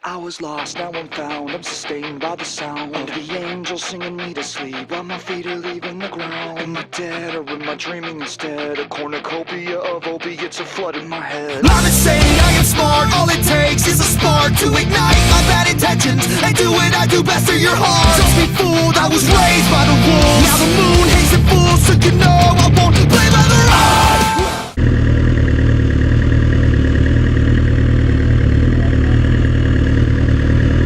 I was lost, now I'm found. I'm sustained by the sound of the angels singing me to sleep while my feet are leaving the ground. Am I dead or am I dreaming instead? A cornucopia of opiates are flooding my head. I'm insane, I am smart. All it takes is a spark to ignite my bad intentions and do what I do best for your heart. Don't be fooled, I was raised by the wolves. Now the moon hates the fools, so you know I won't play by the rules.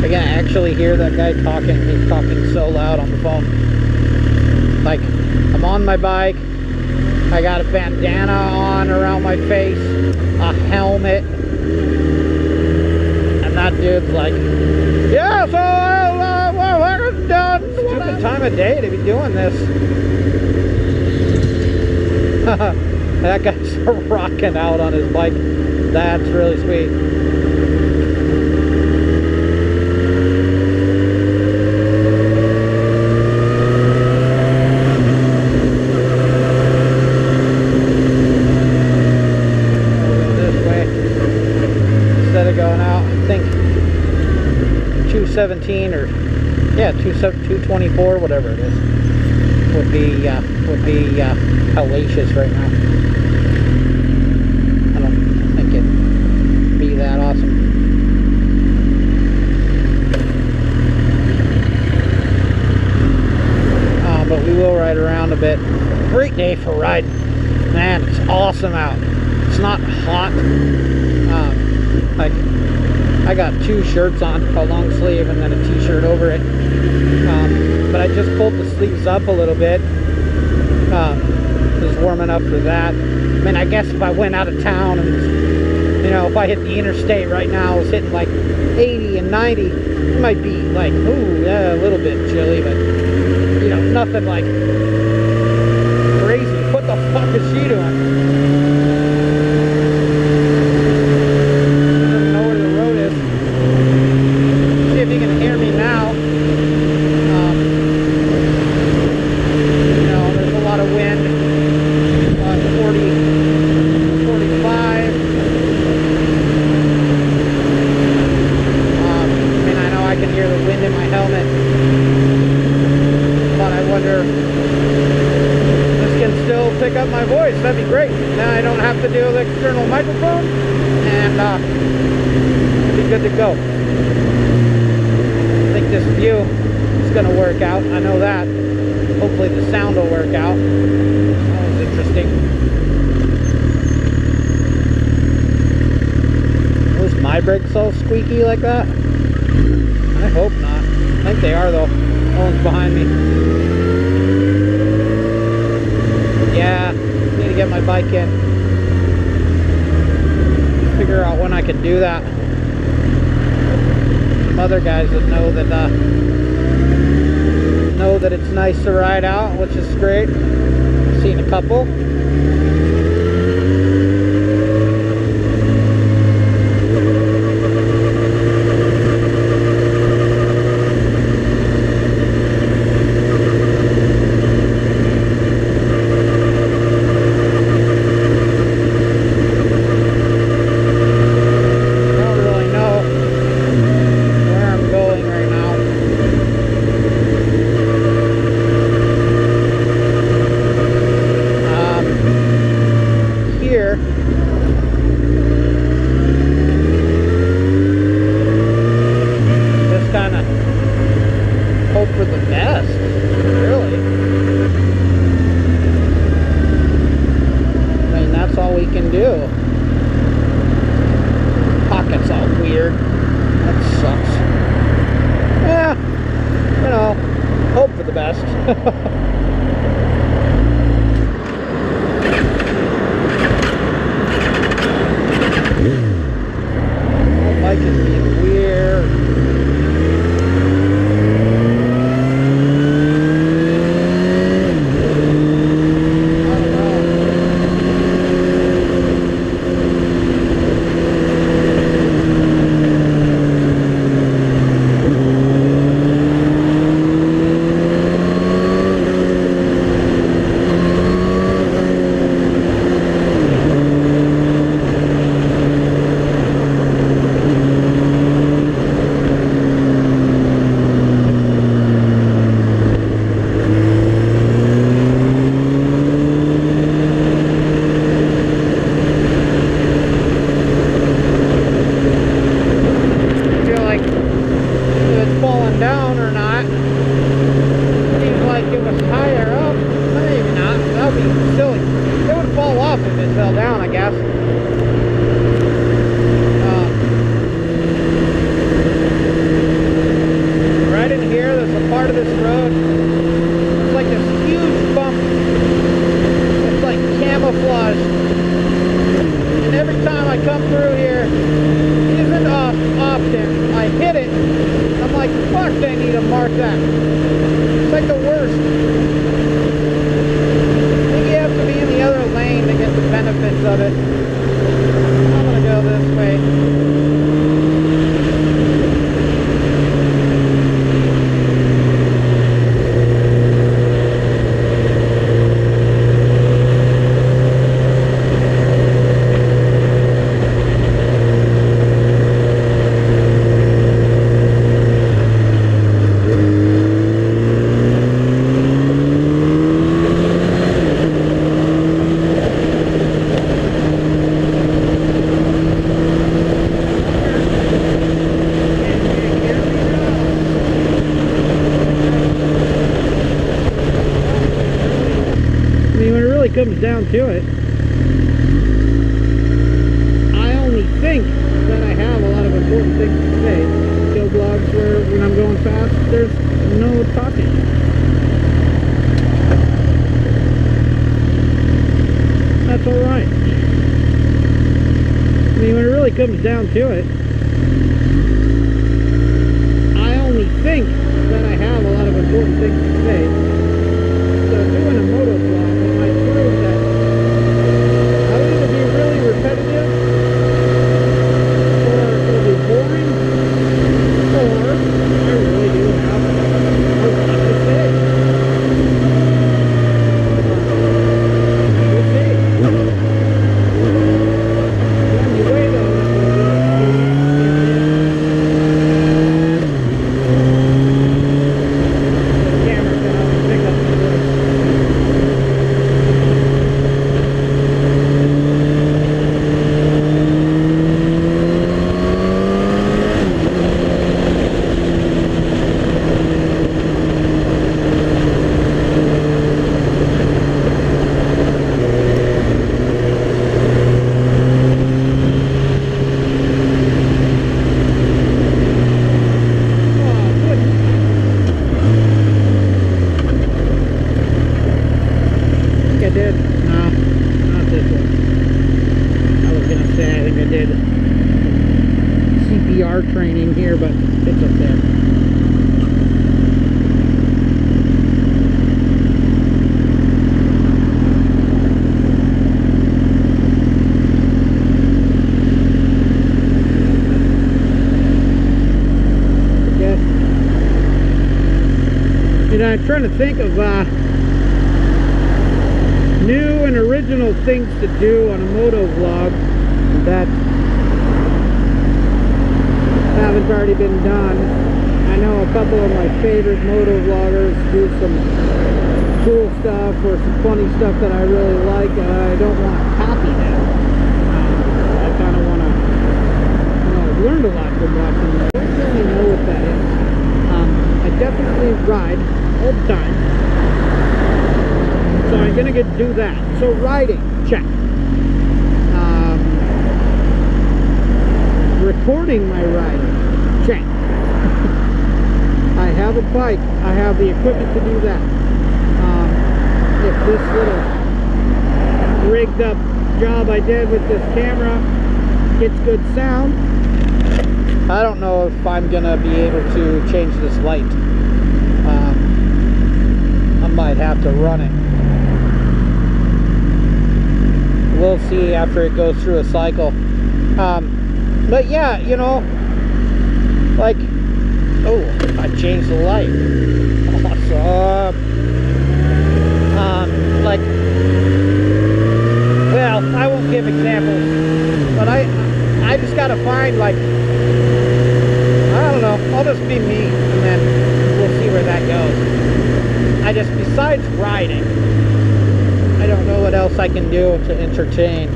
I can actually hear that guy talking. He's talking so loud on the phone. Like, I'm on my bike, I got a bandana on around my face, a helmet, and that dude's like, yeah, so stupid time of day to be doing this. That guy's rocking out on his bike. That's really sweet. Going out, I think 217 or yeah, 224, whatever it is, would be hellacious right now. I don't think it'd be that awesome. But we will ride around a bit. Great day for riding, man. It's awesome out. It's not hot. Like, I got two shirts on, a long sleeve and then a t-shirt over it. But I just pulled the sleeves up a little bit. Just warming up for that. I mean, I guess if I went out of town and, you know, if I hit the interstate right now, I was hitting like 80 and 90, it might be like, ooh, yeah, a little bit chilly, but, you know, nothing like crazy. What the fuck is she doing? Up my voice, that'd be great. Now I don't have to do the external microphone, and be good to go. I think this view is going to work out. I know that. Hopefully the sound will work out. That was interesting. Was my brakes all squeaky like that? I hope not. I think they are though. No one's behind me. Yeah, need to get my bike in. Figure out when I can do that. Some other guys that know that it's nice to ride out, which is great. I've seen a couple. hit it. I'm like, fuck, they need to mark that. It's like the worst. I think you have to be in the other lane to get the benefits of it. I'm gonna go this way. Comes down to it, I only think that I have a lot of important things to say. Kill vlogs where when I'm going fast, there's no talking. That's alright. I mean, when it really comes down to it, I only think that I have a lot of important things to say. So doing a moto vlog, training here, but it's up there. Okay. And I'm trying to think of new and original things to do on a moto vlog that haven't already been done. I know a couple of my favorite moto vloggers do some cool stuff or some funny stuff that I really like. I don't want to copy them. I kind of want to, I've learned a lot from watching them. I don't really know what that is. I definitely ride all the time. So I'm going to do that. So riding, check. Recording my riding, check. I have a bike, I have the equipment to do that. If this little rigged up job I did with this camera gets good sound, I don't know if I'm gonna be able to change this light. I might have to run it. We'll see after it goes through a cycle. But yeah, you know, like, oh, I changed the light. Awesome. Like, well, I won't give examples, but I just gotta find, like, I don't know, I'll just be me, and then we'll see where that goes. Besides riding, I don't know what else I can do to entertain.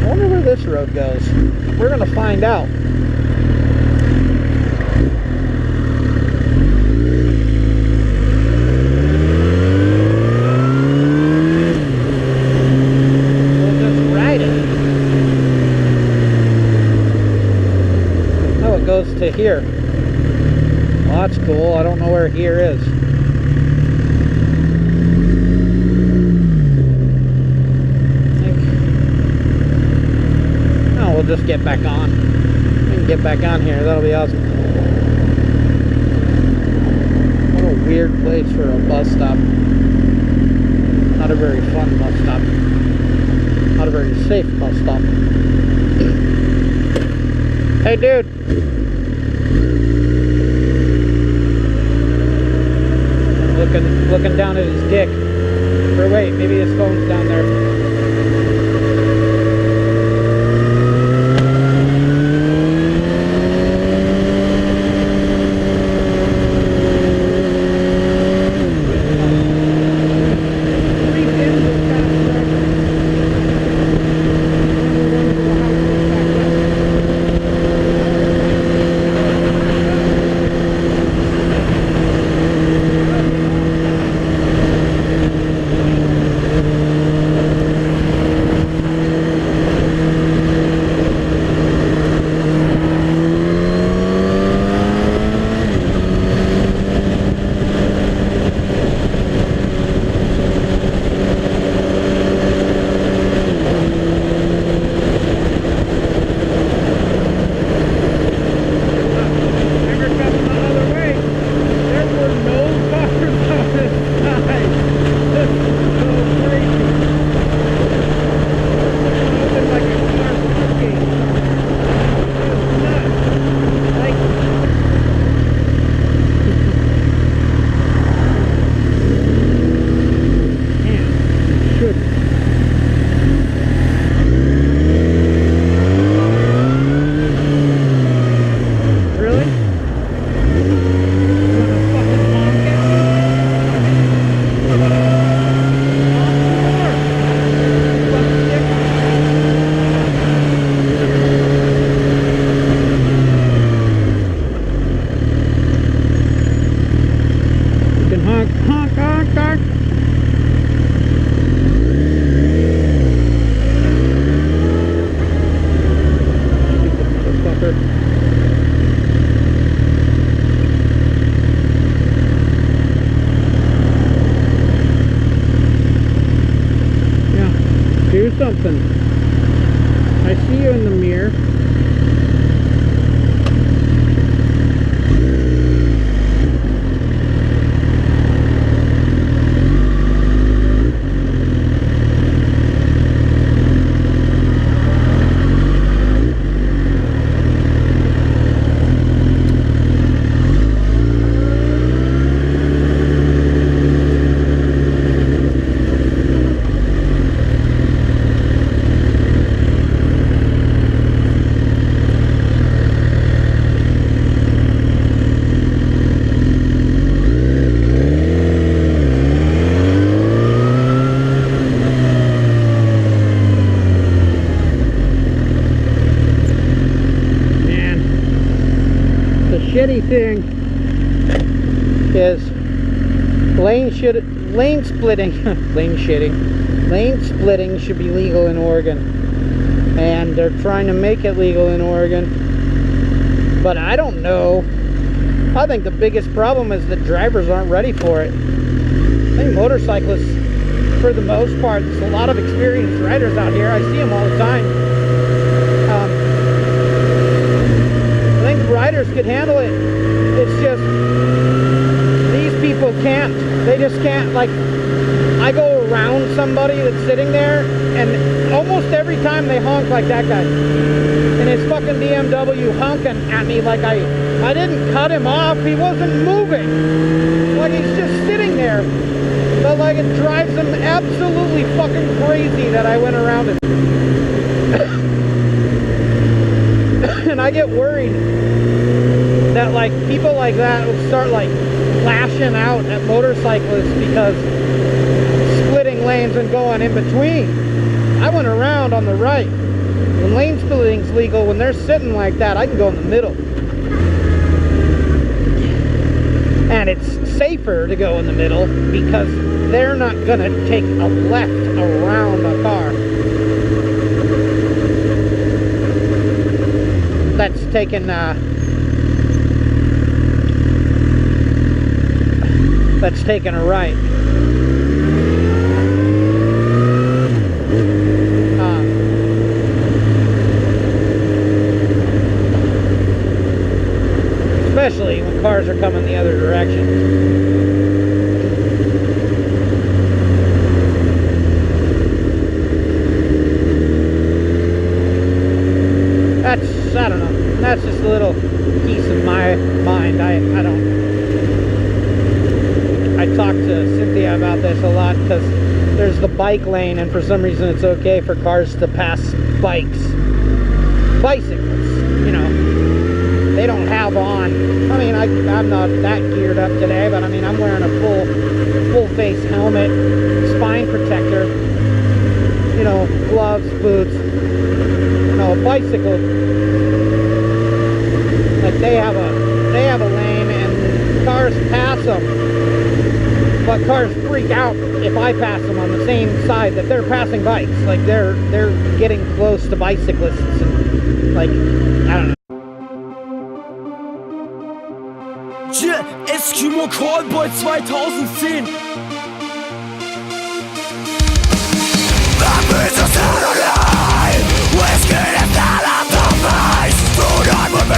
I wonder where this road goes. We're gonna find out. We'll just ride it. Oh, it goes to here. Well, that's cool. I don't know where here is. We'll just get back on and get back on here. That'll be awesome. What a weird place for a bus stop. Not a very fun bus stop. Not a very safe bus stop. Hey, dude. Looking down at his dick. Or wait, maybe his phone's down there. Something. I see you in the mirror. Shitty thing is lane splitting should be legal in Oregon, and they're trying to make it legal in Oregon, but I don't know. I think the biggest problem is that drivers aren't ready for it. I think motorcyclists, for the most part, there's a lot of experienced riders out here. I see them all the time. Riders could handle it. It's just these people can't. They just can't. Like, I go around somebody that's sitting there, and almost every time they honk like that guy in his fucking BMW, honking at me like I didn't cut him off. He wasn't moving. Like, he's just sitting there. But like, it drives them absolutely fucking crazy that I went around him. And I get worried that like people like that will start like lashing out at motorcyclists because splitting lanes and going in between. I went around on the right. When lane splitting's legal, when they're sitting like that, I can go in the middle. And it's safer to go in the middle because they're not gonna take a left around a car that's taking a right. especially when cars are coming the other direction. I don't know. That's just a little piece of my mind. I talk to Cynthia about this a lot because there's the bike lane, and for some reason it's okay for cars to pass bicycles. You know, they don't have on. I mean, I'm not that geared up today, but I mean, I'm wearing a full face helmet, spine protector, you know, gloves, boots. You know, a bicycle. Like they have a lane and cars pass them, but cars freak out if I pass them on the same side that they're passing bikes. Like they're getting close to bicyclists and like, I don't know. Yeah, Eskimo Callboy 2010. Whiskey is not at the face. Do not move